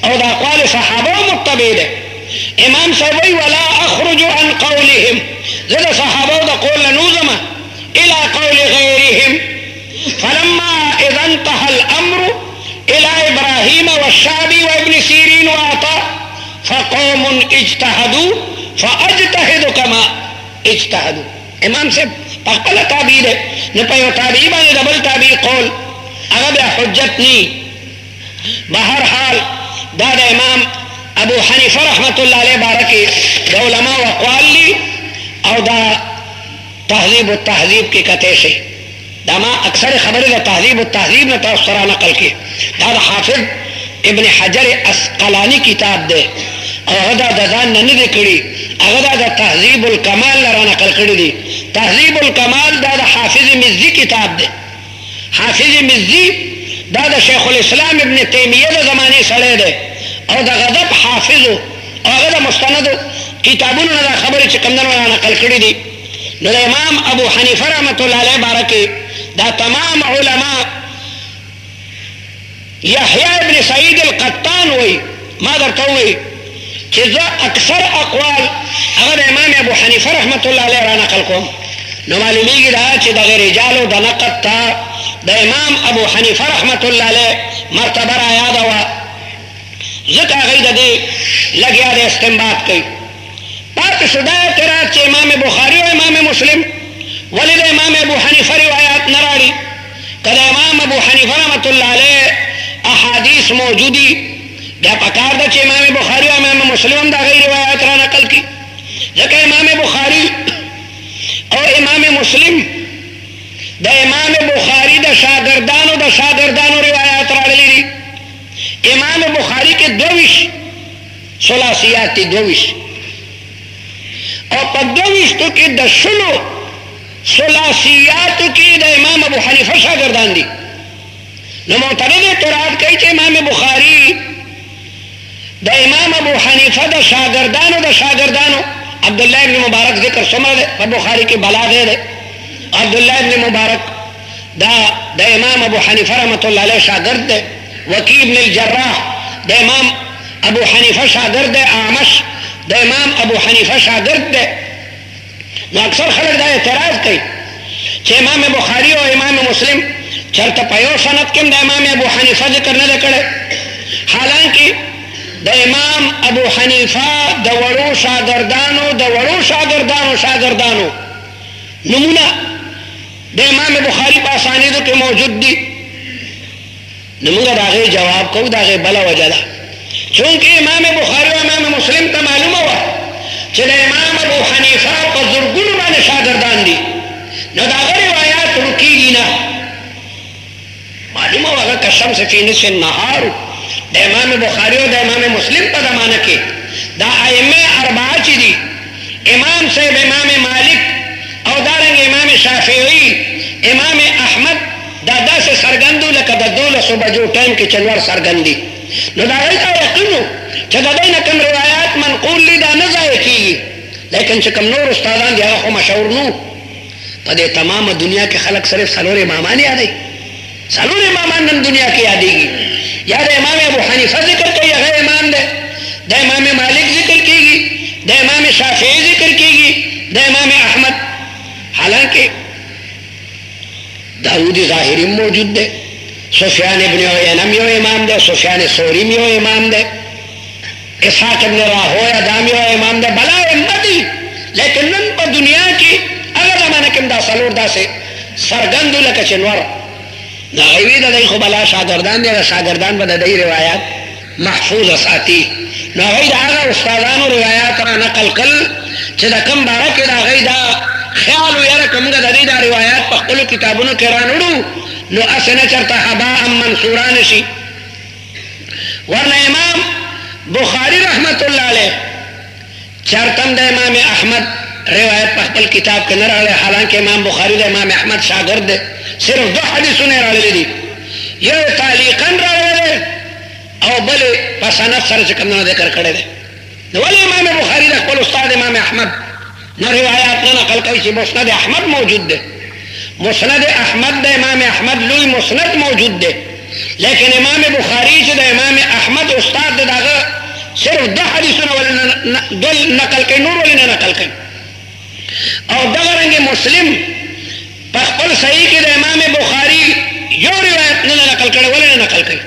او د اقوال صحابه متبع ده. امام صاحب وی ولا اخرج عن قولهم زه د صحابه د قول نه نوزم الى قول غيرهم. فلما اذا انتهى الامر الى ابراهيم والشعبي وابن سيرين وعطاء فقوم اجتهدوا فاجتهد كما اجتهدوا. امام صاحب خپل تابعی ده، نه په یو تابعی باندې ډبل تابعی قول هغه بیا حجت نی. بهر حال دا د امام ابو حنیفه رحمت الله علیه بارکه د علماء اقوال لی او دا تهذیب التهذیب کې کته شي. دا ما اکثر خبره د تهذیب التهذیب نه تاسو سره نقل کې. دا د حافظ ابن حجر اسقلانی کتاب ده او هغه د ځان نه نه کړی، هغه د تهذیب الکمال لره نقل کړی دی. تهذیب الکمال دا د حافظ مزی کتاب ده. حافظ مزی دا د شیخ الاسلام ابن تیمیه د زمانه سره ده او د غضب حافظ او هغه د مستند کتابونو نه خبره چې کوم نه نقل کړی دي. نو د امام ابو حنیفه رحمت الله علیه بارکه دا تمام علما یحیی ابن سعید القطان وی ما درته وی چې زه اکثر اقوال هغه د امام ابو حنیفه رحمت الله علیه را نقل کوم. نو معلومیږي دا چې د غیر رجالو د نقد ته د امام ابو حنیفه رحمت الله علیه مرتبه را یاده وه، ځکه هغوی د دې لګیا د استنباط کوي. پاتې شو دا اعتراض چې امام بخاري او امام مسلم ولې د امام ابو حنیفه روایات نه راړي؟ که د امام ابو حنیفه رحمت الله علیه احادیث موجودی بیا پکار ده چې امام بخاري او امام مسلم هم د هغوی روایات را نقل کړي، ځکه امام بخاري او امام مسلم د امام بخاري د شاګردانو روایات راغلي دي. امام بخاري کې 22 ثلاثیات دي، 22 او په 22 کې د شلو ثلاثیاتو کې د امام ابو حنیفه شاګردان دي. نو معترض اعتراض کوي چې امام بخاري د امام ابو حنیفه د شاګردانو عبد الله ابن مبارک ذکر څومره ده په بخاري کې بلاغه ده. عبد الله ابن مبارک دا د امام ابو حنیفه رحمت الله علیه شاګرد ده. وکی ابن الجراح د امام ابو حنیفه شاګرد ده. اعمش د امام ابو حنیفه شاګرد ده. نو اکثر خلک دا اعتراض کوي چې امام بخاري او امام مسلم چرته په یو سند کې د امام ابو حنیفه ذکر نه ده کړی، حالانکه د امام ابو حنیفه د وړو شاګردانو نمونه د امام بخاري په اسانیدو کې موجود دي. نو موږ د هغې جواب کوو، د هغې بله وجه ده چونکې امام بخاري او امام مسلم ته معلومه وه چې د امام ابو حنیفه په زرګونو باندې شاګردان دي، نو د هغه روایات رکېږي نه. معلومه وه هغه کشمس فی نصف النهار د امام بخاري او د امام مسلم په زمانه کې دا ائمه اربعه چې دي، امام صاحب امام مالک او دارنګ امام شافعي امام احمد دا داسې سرګندو لکه د 12 بجو ټایم کې چنور سرګندي. نو دا هغوی ته یقین و چې د دوی نه کوم روایات منقول دي دا نه ضایع کېږي، لیکن چې کوم نور استادان دي هغه خو مشهور نو. په دې تمامه دنیا کې خلک صرف څلور امامان یادوي، څلور امامان نن دنیا کې یادېږي. یا د امام ابو حنیفه ذکر کوي هغه امام دی، د امام مالک ذکر کېږي، د امام شافعي ذکر کېږي، د امام احمد. حالانکه داود ظاهری موجود دی، سفیان ابن عینم یو امام دی، سفیان ثوری یو امام دی، اسحاق ابن راهویه دام یو امام دی، بلا ائمه دي. لیکن نن په دنیا کې هغه زمانه کې دا څلور داسې سرګندو لکه چنور دا غوی د دوی خو بلا شاګردان دي، شاګردان به د دوی روایات محفوظ ساتي. نو هغوی د هغه استادانو روایات را نقل کړل چې د کوم باره کې د هغوی دا خیال و یاره که موږ د دې دا روایات په خپلو کتابونو کې رانوړو نو هسې نه چېرته هباء منصورا نه شي. ورنه امام بخاري رحمت الله علیه چېرته هم د امام احمد روایت په خپل کتاب کې نه راغلی، حالانکه امام بخاري د امام احمد شاګرد دی. صرف 2 حدیثونه راغلي دي، یو تعلیقا راغلی او بل په سند سره چې کوم ذکر کړی دی. نو ولې امام بخاري د خپل استاد امام احمد نه روایات نه نقل کوي چې مسند احمد موجود دی؟ مسند احمد د امام احمد لوی مسند موجود دی، لیکن امام بخاري چې د امام احمد استاد دی دغه صرف 2 حدیثونه ولې نقل کوي، نور ولې نه نقل کوي. او دغه رنګ مسلم په خپل صحیح کې د امام بخاري یو روایت نه نقل کړی، ولې نه نقل کوي؟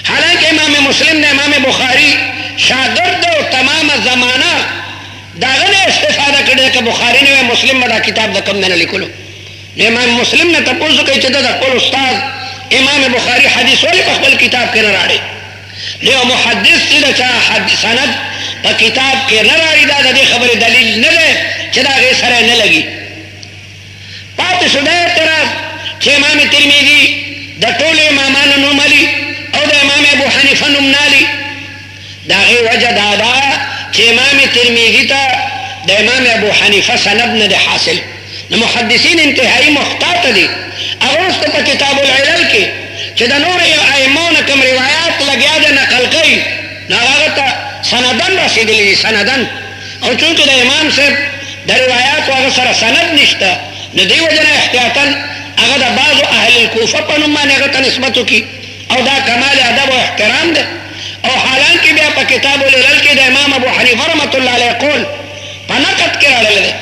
حالانکه امام مسلم د امام بخاري شاګرد او تمام زمانہ داغه نه استفاده کړي چې بخاری نه مسلم دا کتاب د کوم نه لیکلو. امام مسلم نه تاسو کوي چې دا خپل استاد امام بخاری حدیث ولې په خپل کتاب کې نه راړي. له محدث چې دا حدیث سند په کتاب کې نه راړي دا د خبرې دلیل نه ده چې دا غي سره نه لګي. پاتې شو دا اعتراض چې امام ترمذی د ټول امامانو نوم علي او د امام ابو حنیفه نوم نالي. دا غي وجه دا ده چې امام ترمذی ته د امام ابو حنیفه سند نه ده حاصل. محدثین انتهایی محتاط دي. اغوست په کتاب العلل کې چې د نور ائمه نه کوم روایت لګیا ده نقل کوي نو هغه ته سندن رسیدلی سندن او چونکه د امام صاحب د روایت هغه سره سند نشته نو دی وجنه احتیاطاً هغه د بعضو اهل الکوفه په نوم باندې هغه ته نسبت وکړي او دا کمال ادب او احترام ده. او حالانکه بیا په کتاب العلل کې د امام ابو حنیفه رحمت الله علیه قول په نقد کې راغلی دی.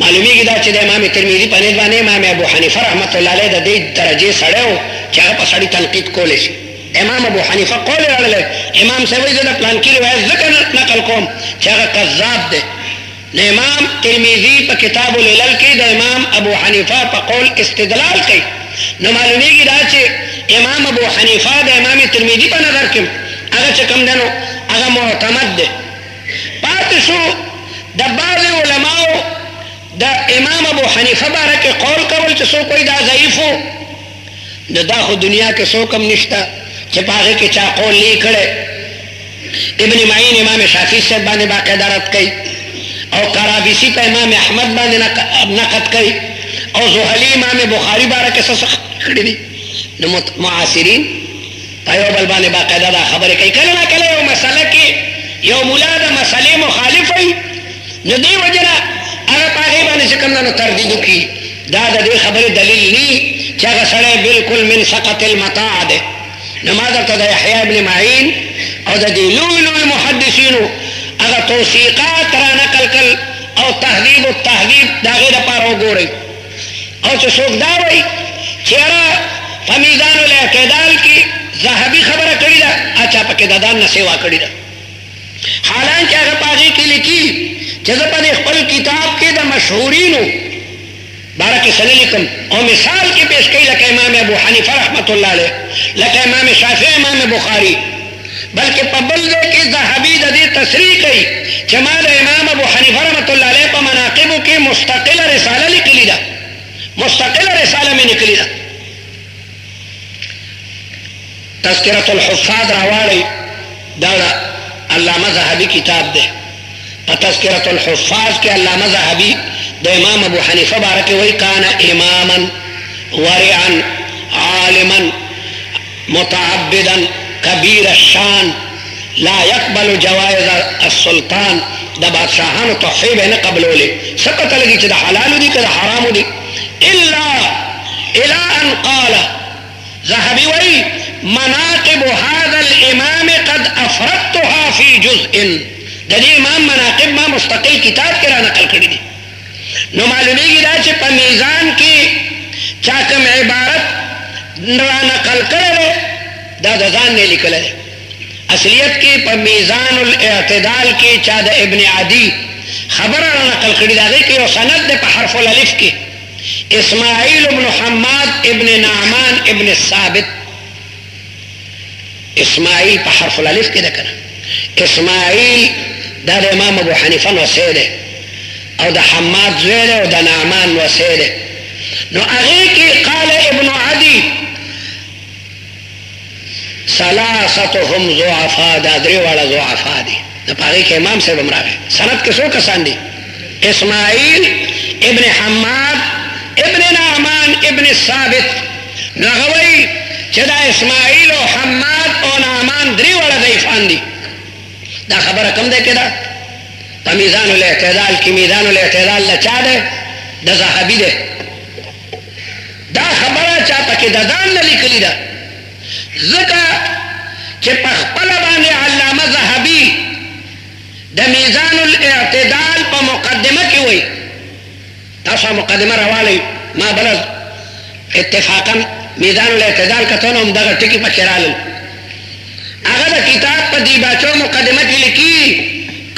معلومیږي دا چې د امام ترمذی په نسبت باندې امام ابو حنیفه رحمت الله علیه د دې درجه سره و چې هغه په سړی تنقید کولی شي. امام ابو حنیفه قول راغلی امام صاحب یې د پلان کې روایت ځکه نقل کوم چې هغه کذاب دی. امام ترمذی په کتاب العلل کې د امام ابو حنیفه په قول استدلال کوي نو معلومیږي دا چې امام ابو حنیفه د امام ترمذی په نظر کې هغه چې کوم دنو هغه معتمد دی. پاتې شو د بعض علماو د امام ابو حنیفه باره کې قول کول چې څوک وایي دا ضعیف و نو دا خو دنیا کې څوک هم نشته چې په هغې کې چا قول نه کړی. ابن معین امام شافعي صاحب باندې باقاعده رد کوي او کرابیسی په امام احمد باندې نقد کوي او زهلی امام بخاری باره کې څه کړي دي. نو معاصرین په یو بل باندې باقاعده دا خبرې کوي. کله نه کله یو مسله کې یو مولا د مسلې مخالف وي نو دې وجه نه هغه په هغې باندې چې کوم نه تردید وکړي دا د دې خبرې دلیل نه چې هغه سړی بالکل من سقط المطاع دی. نو ما درته د یحیی ابن معین او د دې لوی لوی محدثینو هغه توثیقات را نقل کړل او تهذیب التهذیب د هغې دپاره وګورئ. او چې څوک دا وایي چې یاره په میزان الاعتدال کې ذهبي خبره کړې ده اچا پکې د ځان نه سیوا کړې ده حالانکه هغه په هغې کې لیکي چې زه په خپل کتاب کې د مشهورینو باره کې څه نه لیکم او مثال کې پیش کوي لکه امام ابو حنیفه رحمت الله علیه لکه امام شافعي امام بخاري بلکې په بل ځای کې ذهبي د دې تصریح کوي چې ما د امام ابو حنیفه رحمت الله علیه په مناقبو کې مستقله رساله لیکلې ده مستقله رساله مې لیکلې ده. تذکرة الحفاظ راواړئ دا علامه ذهبي کتاب ده. په تذکرة الحفاظ کې علامه ذهبي د امام ابو حنیفه باره کې وایي کان اماما ورعا عالما متعبدا کبیر الشان لا يقبل جوائز السلطان. د بادشاهانو تحفې به نه قبلولې څه پته لګي چې د حلالو دي که د حرامو دي الا الى ان قال ذهبي وایي مناقب هذا الامام قد افردتها في جزء. د دې امام مناقب ما مستقل کتاب کې را نقل کړي دي. نو معلومیږي دا چې په میزان کې چا کوم عبارت را نقل کړی دی دا د ځان نه لیکلی دی. اصلیت کې په میزان الاعتدال کې چا د ابن عدی خبره را نقل کړي دی هغې کې یو سند دی په حرف الالف کې اسماعیل بن حماد ابن نعمان ابن الثابت. اسماعیل په حرف الالف کې ده کنه. اسماعیل دا د امام ابو حنیفه نوسی دی او د حماد زوی دی او د نعمان نوسی دی. نو هغې کې قال ابن عدی ثلاثتهم ضعفاء دا درې واړه ضعفاء دي. نو په هغې کې امام صاحب هم راغی. سند کې څو کسان دي؟ اسماعیل ابن حماد ابن نعمان ابن الثابت. نو هغه وایي چې دا اسماعیل او حماد او نعمان درې واړه ضعیفان دي. دا خبره کوم دی کې ده؟ په میزان الاعتدال کې میزان الاعتدال له چا دی؟ د ذهبي دی. دا خبره چا پکې د ځان نه لیکلې ده ځکه چې په خپله باندې علامه ذهبي د میزان الاعتدال په مقدمه کې وایي. تاسو مقدمه راواړئ ما بله اتفاقا میزان الاعتدال کته نو همدغه ټکي پکې رالل. هغه د کتاب په دیباچو مقدمه کې لیکي